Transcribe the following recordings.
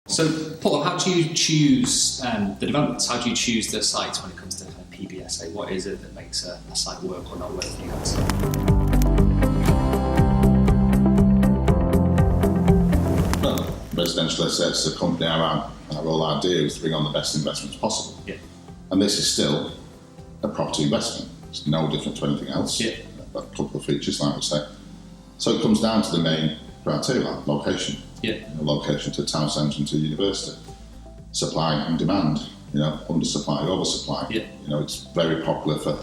So, Paul, how do you choose the developments? How do you choose the sites when it comes to kind of PBSA? What is it that makes a site work or not work for you guys? Well, residential assets, the company our whole idea is to bring on the best investments possible. Yeah. And this is still a property investment. It's no different to anything else. Yeah. A couple of features, like we say. So it comes down to the main criteria, like location. Yeah. Location to town centre and to university. Supply and demand, undersupply, oversupply. Yeah. It's very popular for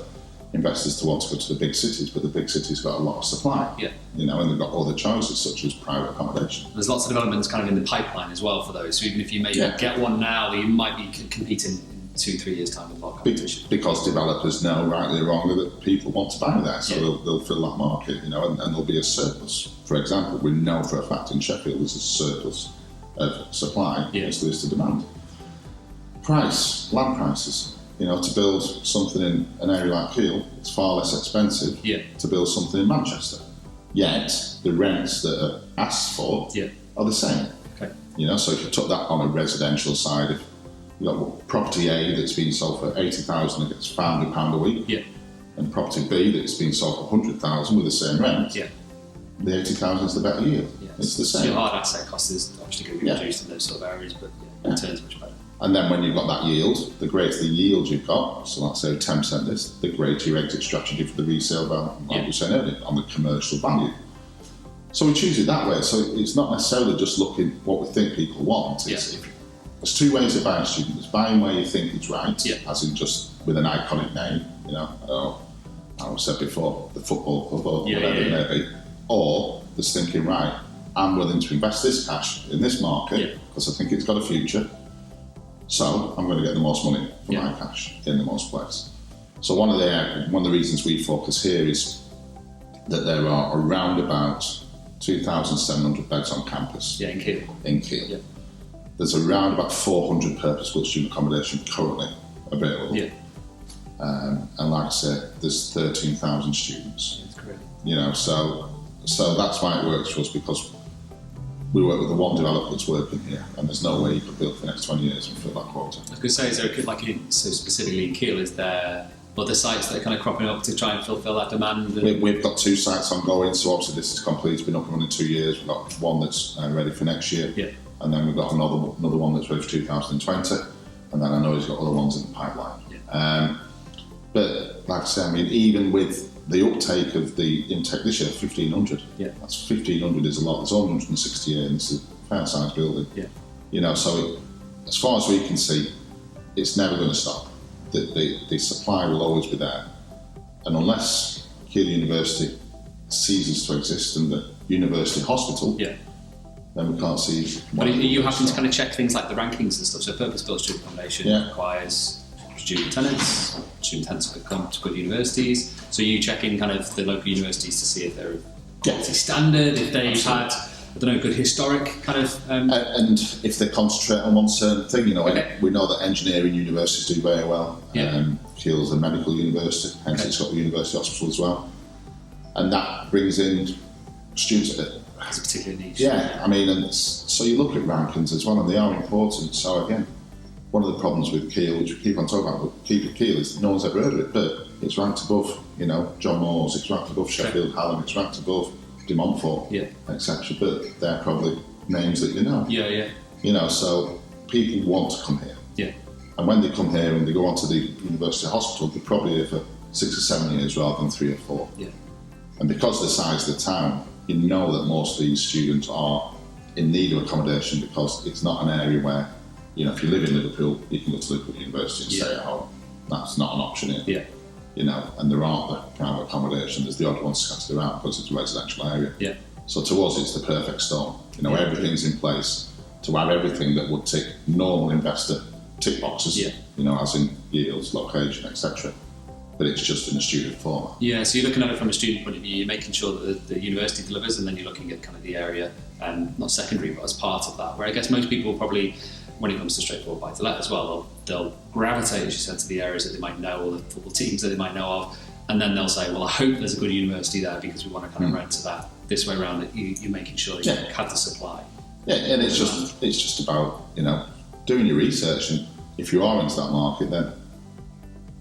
investors to want to go to the big cities, but the big cities got a lot of supply. Yeah. And they've got other choices such as private accommodation. There's lots of developments kind of in the pipeline as well for those. So even if you maybe get one now, you might be competing in 2-3 years' time with a lot of competition. Because developers know, rightly or wrongly, that people want to buy there, so they'll fill that market, and there'll be a surplus. For example, we know for a fact in Sheffield there's a surplus of supply as there is to demand. Price, land prices. To build something in an area like Keele, it's far less expensive to build something in Manchester. Yet, the rents that are asked for are the same. Okay. So if you took that on a residential side, if you've got property A that's been sold for 80,000 and gets £500 a week, and property B that's been sold for 100,000 with the same rent, the 80,000 is the better yield. It's the same. So your hard asset cost is obviously going to be reduced in those sort of areas, but return's much better. And then when you've got that yield, the greater the yield you've got, so let's say 10% is, the greater your exit strategy for the resale value, like we were saying earlier, on the commercial value. So we choose it that way. So it's not necessarily just looking what we think people want. There's two ways of buying a student. There's buying where you think it's right, as in just with an iconic name, I said before, the football club or whatever it may be. Or there's thinking, right, I'm willing to invest this cash in this market because I think it's got a future. So I'm going to get the most money for my cash in the most place. So one of the reasons we focus here is that there are around about 2,700 beds on campus. Yeah, in Keele. In Keele. Yeah. There's around about 400 purpose-built student accommodation currently available. Yeah. And like I said, there's 13,000 students. That's great. So that's why it works for us, because we work with the one developer that's working here, and there's no way you could build for the next 20 years and fill that quota. I was going to say, is there so specifically in Keele, is there other sites that are kind of cropping up to try and fulfil that demand? We've got 2 sites ongoing, so obviously this is complete. It's been up and running 2 years. We've got one that's ready for next year, and then we've got another one that's ready for 2020, and then I know he's got other ones in the pipeline. But like I say, even with the uptake of the intake this year, 1,500. That's 1,500 is a lot. There's 160 here, and it's a fair sized building. So as far as we can see, it's never going to stop. The supply will always be there, and unless Keele University ceases to exist and the university hospital, then we can't see. But are you having to kind of check things like the rankings and stuff? So purpose-built student accommodation requires student tenants have come to good universities, so you checking kind of the local universities to see if they're quality standard, if they've had, I don't know, good historic kind of... And if they concentrate on one certain thing, we know that engineering universities do very well. Keele's a medical university, hence it's got the university hospital as well. And that brings in students that has a particular niche. And so you look at rankings as well, and they are important. So again, one of the problems with Keele, which we keep on talking about, but keep it Keele, is no one's ever heard of it, but it's ranked above, John Moores, it's ranked above Sheffield Hallam, it's ranked above De Montfort, etc. But they're probably names that you know. So people want to come here. And when they come here and they go onto the university hospital, they're probably here for 6 or 7 years rather than 3 or 4. And because of the size of the town, you know that most of these students are in need of accommodation, because it's not an area where, if you live in Liverpool, you can go to Liverpool University and stay at home. That's not an option here. And there aren't the kind of accommodation. There's the odd ones scattered around because it's a residential area. So to us, it's the perfect storm. Everything's in place to have everything that would tick normal investor tick boxes. As in yields, location, etc. But it's just in a student format. So you're looking at it from a student point of view. You're making sure that the university delivers, and then you're looking at kind of the area, not secondary, but as part of that. Where I guess most people will probably, when it comes to straightforward buy-to-let as well, they'll gravitate, as you said, to the areas that they might know, or the football teams that they might know of, and then they'll say, well, I hope there's a good university there because we want to kind of rent to that. This way around, that you're making sure that you have the supply. Yeah, and it's just about, you know, doing your research, and if you are into that market, then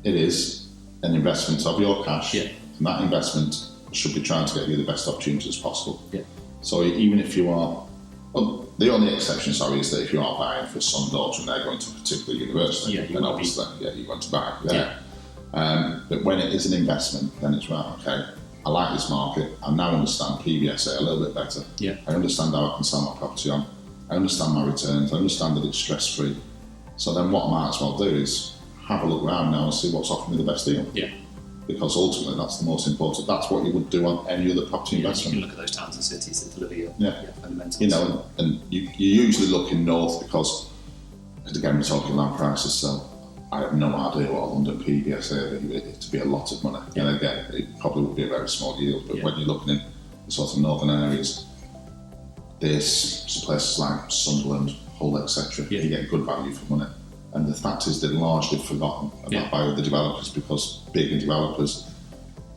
it is an investment of your cash, Yeah. and that investment should be trying to get you the best opportunities possible. Yeah. So even if you are, well, the only exception, sorry, is that if you are buying for son, daughter, and they're going to a particular university, Yeah, then obviously, you want to buy there. But when it is an investment, then it's right, okay, I like this market, I now understand PBSA a little bit better. Yeah. I understand how I can sell my property on, I understand my returns, I understand that it's stress-free. So then what I might as well do is have a look around now and see what's offering me the best deal. Yeah. Because ultimately that's the most important. That's what you would do on any other property investment. You can look at those towns and cities that deliver your fundamentals. You know, and you're usually looking north because, again, we're talking land prices, so I have no idea what a London PBSA would be to be a lot of money. Yeah. And again, it probably would be a very small yield, but when you're looking in the sort of northern areas, there's places like Sunderland, Hull, etc. You get good value for money. And the fact is they're largely forgotten about by the developers, because bigger developers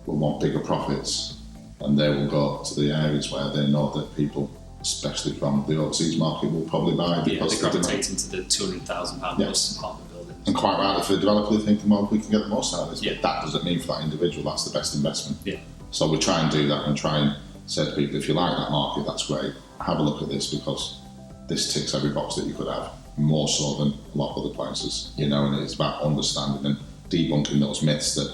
will want bigger profits, and they will go to the areas where they know that people, especially from the overseas market, will probably buy. Because they gravitate into the £200,000 plus apartment buildings. And quite rightly for the developer, they think, well, we can get the most out of this. Yeah. But that doesn't mean for that individual that's the best investment. Yeah. So we try and do that and try and say to people, if you like that market, that's great. Have a look at this, because this ticks every box that you could have, more so than a lot of other places, you know, and it's about understanding and debunking those myths that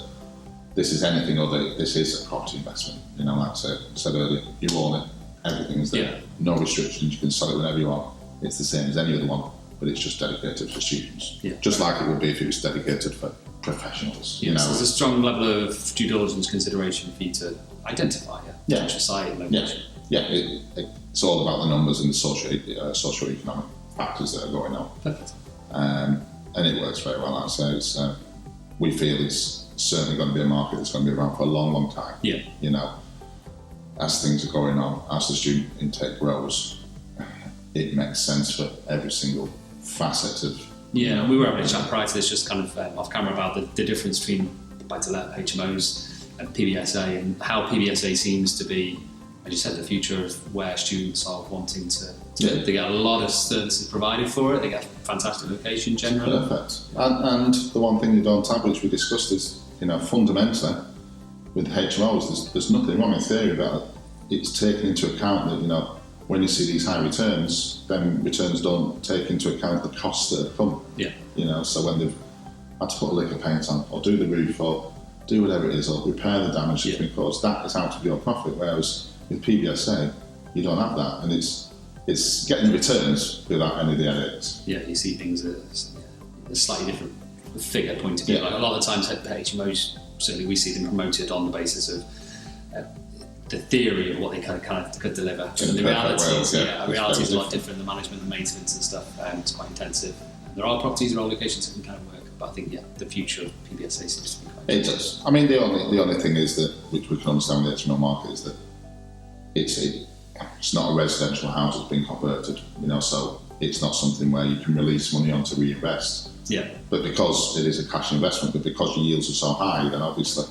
this is anything other, this is a property investment. You know, like I said earlier, you own it, everything's there, no restrictions, you can sell it whenever you want. It's the same as any other one, but it's just dedicated for students. Yeah. Just like it would be if it was dedicated for professionals. You know, so there's a strong level of due diligence consideration for you to identify potential site location. It's all about the numbers and the socio-economic factors that are going on. Perfect. And it works very well. Like I say, we feel it's certainly going to be a market that's going to be around for a long, long time. Yeah. You know, as things are going on, as the student intake grows, it makes sense for every single facet of. Yeah, and we were having a chat prior to this, just kind of off camera, about the difference between buy-to-let, HMOs, and PBSA, and how PBSA seems to be, as you said, the future of where students are wanting to. They get a lot of services provided for it. They get fantastic location generally. Perfect. And the one thing you don't have, which we discussed, is, you know, fundamentally with HMOs, there's nothing wrong in theory about it. It's taken into account that, you know, when you see these high returns, then returns don't take into account the costs that have come. Yeah. You know, so when they've had to put a lick of paint on, or do the roof, or do whatever it is, or repair the damage that's been caused, that is out of your profit. Whereas with PBSA, you don't have that, and it's getting the returns without any of the headaches. Yeah, you see things as a slightly different figure point of view. Like a lot of the times, HMOs, certainly we see them promoted on the basis of the theory of what they could deliver. And the reality is a lot different. The management and maintenance and stuff, it's quite intensive. And there are properties or locations that can kind of work, but I think the future of PBSA seems to be quite. It does. I mean, the only thing is that, which we can understand with the HMO market, is that it's not a residential house that's been converted, you know, so it's not something where you can release money on to reinvest. Yeah. But because it is a cash investment, but because your yields are so high, then obviously,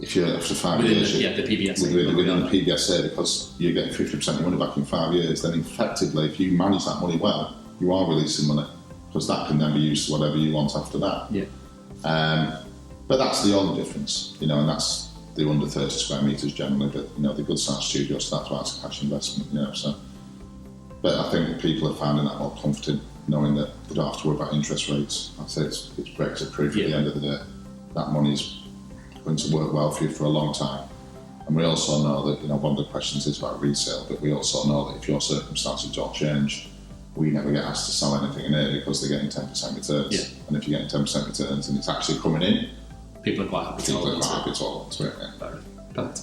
if you're after 5 years, the PBSA, within the PBSA, because you're getting 50% of your money back in 5 years, then effectively, if you manage that money well, you are releasing money, because that can then be used for whatever you want after that. Yeah. But that's the only difference, you know, and that's the under 30 square metres generally, but, you know, the good sized studios, that's why it's a cash investment, you know, so. But I think people are finding that more comforting, knowing that they don't have to worry about interest rates. I'd say it's Brexit proof at the end of the day. That money's going to work well for you for a long time. And we also know that, you know, one of the questions is about resale, but we also know that if your circumstances don't change, we never get asked to sell anything in here because they're getting 10% returns. Yeah. And if you're getting 10% returns and it's actually coming in, people are quite happy to hold on to it. Yeah. Perfect.